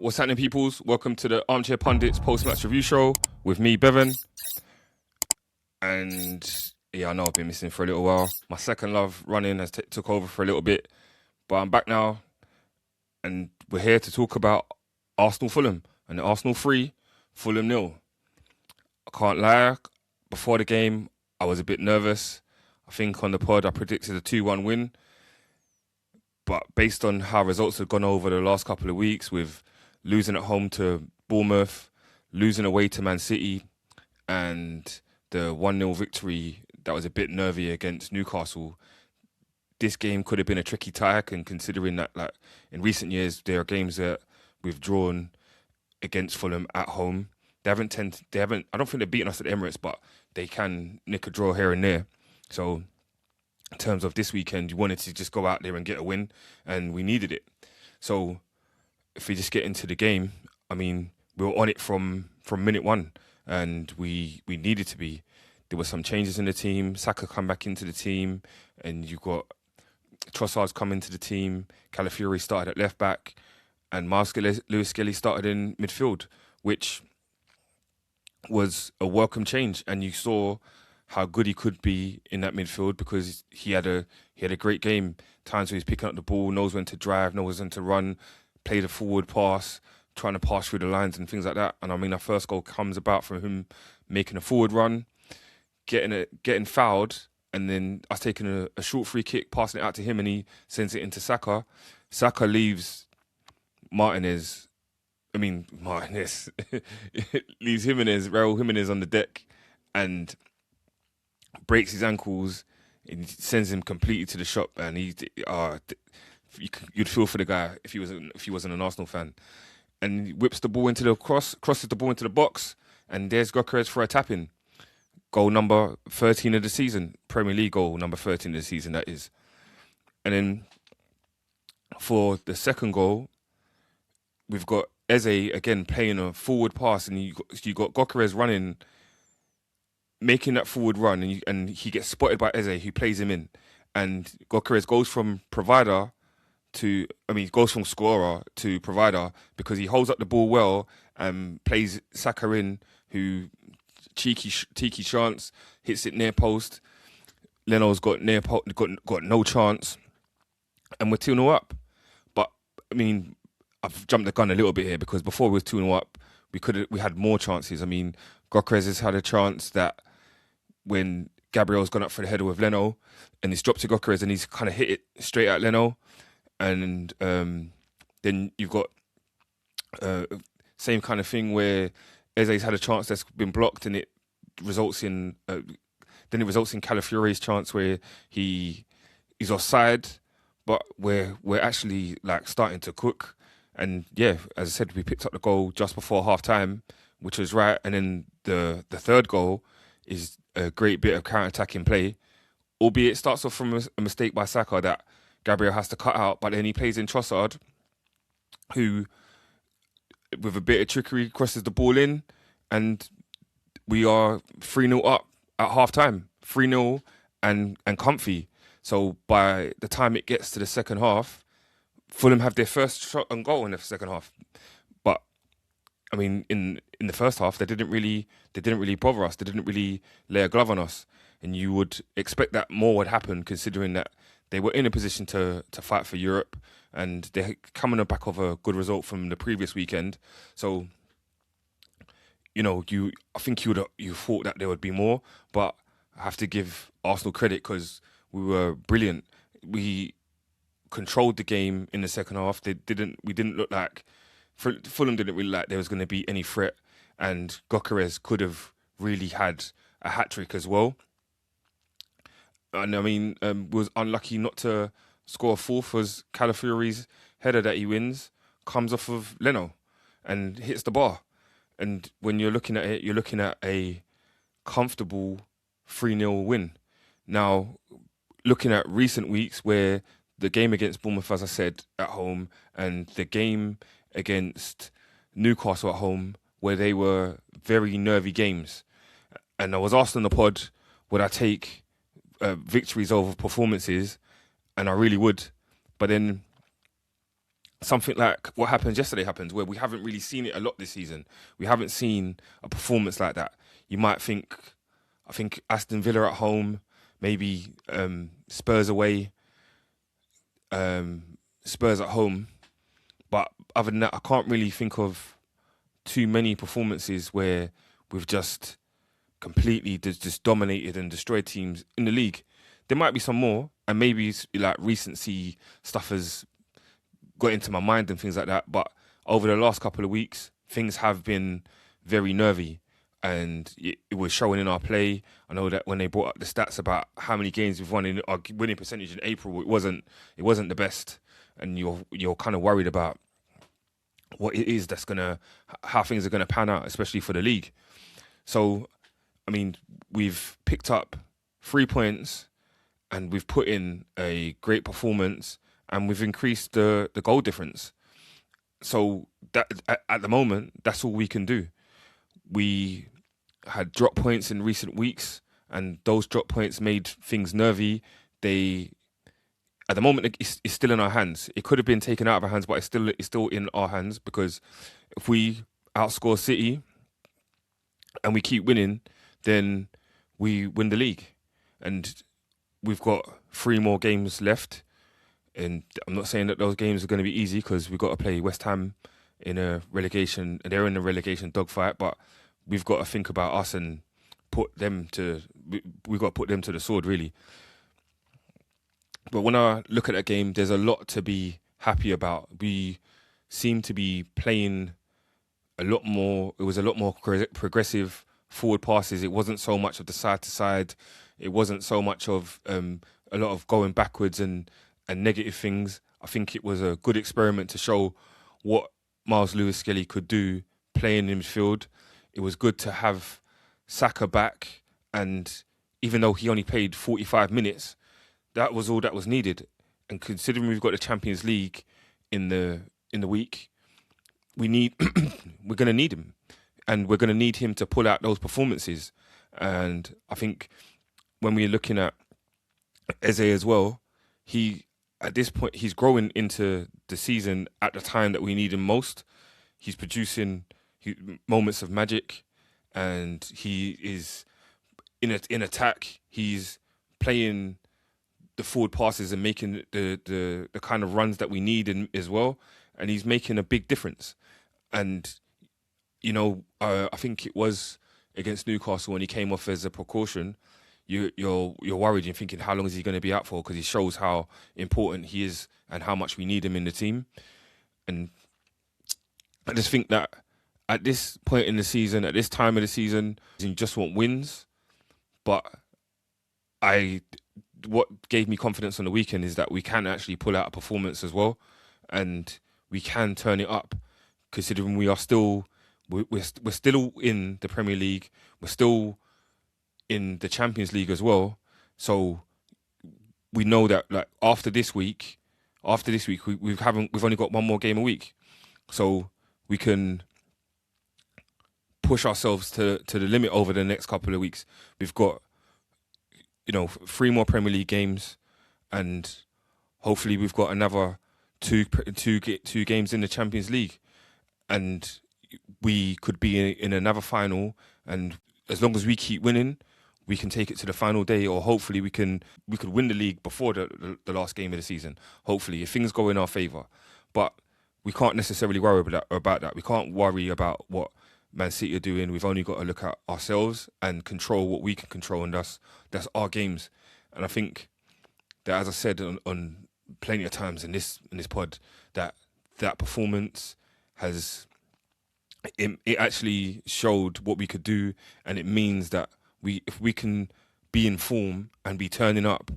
What's happening, peoples? Welcome to the Armchair Pundits post-match review show with me, Bevan. And yeah, I know I've been missing for a little while. My second love running has took over for a little bit, but I'm back now, and we're here to talk about Arsenal Fulham and Arsenal 3, Fulham 0. I can't lie, before the game, I was a bit nervous. I think on the pod I predicted a 2-1 win, but based on how results have gone over the last couple of weeks with losing at home to Bournemouth, losing away to Man City, and the 1-0 victory that was a bit nervy against Newcastle, this game could have been a tricky tie, and considering that, like, in recent years there are games that we've drawn against Fulham at home. I don't think they've beaten us at the Emirates, but they can nick a draw here and there. So in terms of this weekend, you wanted to just go out there and get a win, and we needed it. So if we just get into the game, I mean, we were on it from minute one, and we needed to be. There were some changes in the team. Saka come back into the team, and you got Trossard's come into the team. Calafiori started at left back, and Myles Lewis-Skelly started in midfield, which was a welcome change. And you saw how good he could be in that midfield, because he had a great game. Times where he's picking up the ball, knows when to drive, knows when to run, played a forward pass, trying to pass through the lines and things like that. And I mean, our first goal comes about from him making a forward run, getting fouled, and then us taking a short free kick, passing it out to him, and he sends it into Saka. Saka leaves Martinez leaves Raúl Jimenez on the deck and breaks his ankles, and sends him completely to the shop. And you'd feel for the guy if he wasn't an Arsenal fan. And he whips the ball into the crosses the ball into the box, and there's Gyökeres for a tap-in. Goal number 13 of the season, Premier League goal number 13 of the season, that is. And then for the second goal, we've got Eze again playing a forward pass, and you got Gyökeres running, making that forward run, and he gets spotted by Eze, who plays him in. And Gyökeres goes from scorer to provider, because he holds up the ball well and plays Saka in, who cheeky chance, hits it near post. Leno's got no chance, and we're 2-0 up. But I mean, I've jumped the gun a little bit here, because before we were 2-0 up, we had more chances. I mean, Gyökeres has had a chance that when Gabriel's gone up for the header with Leno, and he's dropped to Gyökeres, and he's kind of hit it straight at Leno. And then you've got same kind of thing where Eze's had a chance that's been blocked, and it results in Calafiori's chance where he's offside, but we're actually like starting to cook. And yeah, as I said, we picked up the goal just before half time, which was right. And then the third goal is a great bit of counter-attacking play, albeit it starts off from a mistake by Saka that Gabriel has to cut out, but then he plays in Trossard, who, with a bit of trickery, crosses the ball in, and we are 3-0 up at half-time. 3-0 and comfy. So by the time it gets to the second half, Fulham have their first shot on goal in the second half. But I mean, in the first half, they didn't really bother us. They didn't really lay a glove on us, and you would expect that more would happen, considering that they were in a position to fight for Europe, and they're coming on the back of a good result from the previous weekend. So, I think you thought that there would be more, but I have to give Arsenal credit, because we were brilliant. We controlled the game in the second half. We didn't look like Fulham didn't really like there was going to be any threat, and Gyökeres could have really had a hat-trick as well. And I mean, was unlucky not to score a fourth, was Calafiori's header that he wins comes off of Leno and hits the bar. And when you're looking at it, you're looking at a comfortable 3-0 win. Now, looking at recent weeks where the game against Bournemouth, as I said, at home, and the game against Newcastle at home, where they were very nervy games. And I was asked on the pod, would I take victories over performances? And I really would. But then something like what happened yesterday happens, where we haven't really seen it a lot this season. We haven't seen a performance like that. You might think, I think Aston Villa at home, maybe Spurs away, Spurs at home. But other than that, I can't really think of too many performances where we've just completely just dominated and destroyed teams in the league. There might be some more, and maybe like recency stuff has got into my mind and things like that. But over the last couple of weeks, things have been very nervy, and it was showing in our play. I know that when they brought up the stats about how many games we've won in our winning percentage in April, it wasn't the best, and you're kind of worried about what it is how things are gonna pan out, especially for the league. So, I mean, we've picked up 3 points, and we've put in a great performance, and we've increased the goal difference. So that at the moment, that's all we can do. We had drop points in recent weeks, and those drop points made things nervy. At the moment, it's still in our hands. It could have been taken out of our hands, but it's still in our hands, because if we outscore City and we keep winning, then we win the league. And we've got 3 more games left. And I'm not saying that those games are going to be easy, because we've got to play West Ham in a relegation. They're in a relegation dogfight, but we've got to think about us and we've got to put them to the sword, really. But when I look at that game, there's a lot to be happy about. We seem to be playing a lot more. It was a lot more progressive forward passes. It wasn't so much of the side to side. It wasn't so much of a lot of going backwards and negative things. I think it was a good experiment to show what Myles Lewis-Skelly could do playing in midfield. It was good to have Saka back, and even though he only played 45 minutes, that was all that was needed. And considering we've got the Champions League in the week, we're going to need him, and we're going to need him to pull out those performances. And I think when we're looking at Eze as well, at this point he's growing into the season at the time that we need him most. He's producing moments of magic, and he is in attack. He's playing the forward passes and making the kind of runs that we need as well, and he's making a big difference. And I think it was against Newcastle when he came off as a precaution. You're worried. You're thinking, how long is he going to be out for? Because he shows how important he is and how much we need him in the team. And I just think that at this point in the season, at this time of the season, you just want wins. But what gave me confidence on the weekend is that we can actually pull out a performance as well, and we can turn it up, considering we're still in the Premier League, we're still in the Champions League as well. So we know that, like, after this week, we've only got 1 more game a week, so we can push ourselves to the limit over the next couple of weeks. We've got 3 more Premier League games, and hopefully we've got another two games in the Champions League, and we could be in another final. And as long as we keep winning, we can take it to the final day, or hopefully we could win the league before the last game of the season. Hopefully, if things go in our favour. But we can't necessarily worry about that. We can't worry about what Man City are doing. We've only got to look at ourselves and control what we can control, and that's our games. And I think that, as I said on plenty of times in this pod, that performance has it actually showed what we could do, and it means that if we can be in form and be turning up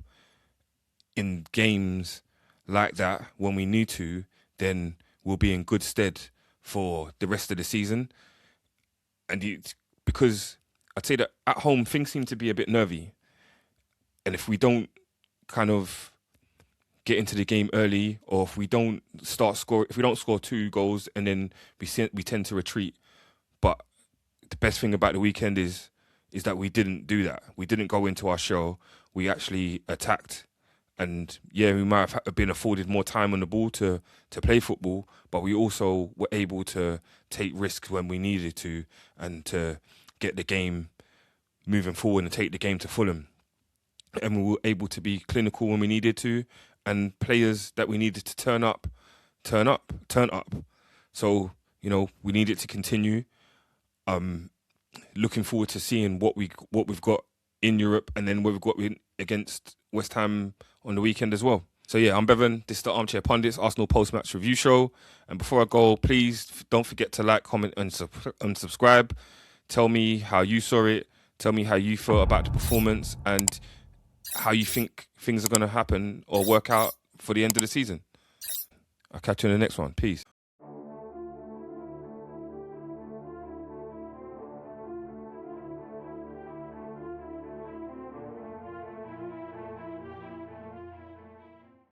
in games like that when we need to, then we'll be in good stead for the rest of the season. And because I'd say that at home things seem to be a bit nervy, and if we don't kind of get into the game early, or if we don't score 2 goals, and then we tend to retreat. But the best thing about the weekend is that we didn't do that. We didn't go into our shell. We actually attacked, And yeah, we might have been afforded more time on the ball to play football, but we also were able to take risks when we needed to and to get the game moving forward and take the game to Fulham. And we were able to be clinical when we needed to, and players that we needed to turn up. So, we need it to continue. Looking forward to seeing what we've got in Europe, and then what we've got against West Ham on the weekend as well. So yeah, I'm Bevan. This is the Armchair Pundits Arsenal post-match review show. And before I go, please don't forget to like, comment, and subscribe. Tell me how you saw it. Tell me how you felt about the performance and how you think things are going to happen or work out for the end of the season. I'll catch you in the next one. Peace.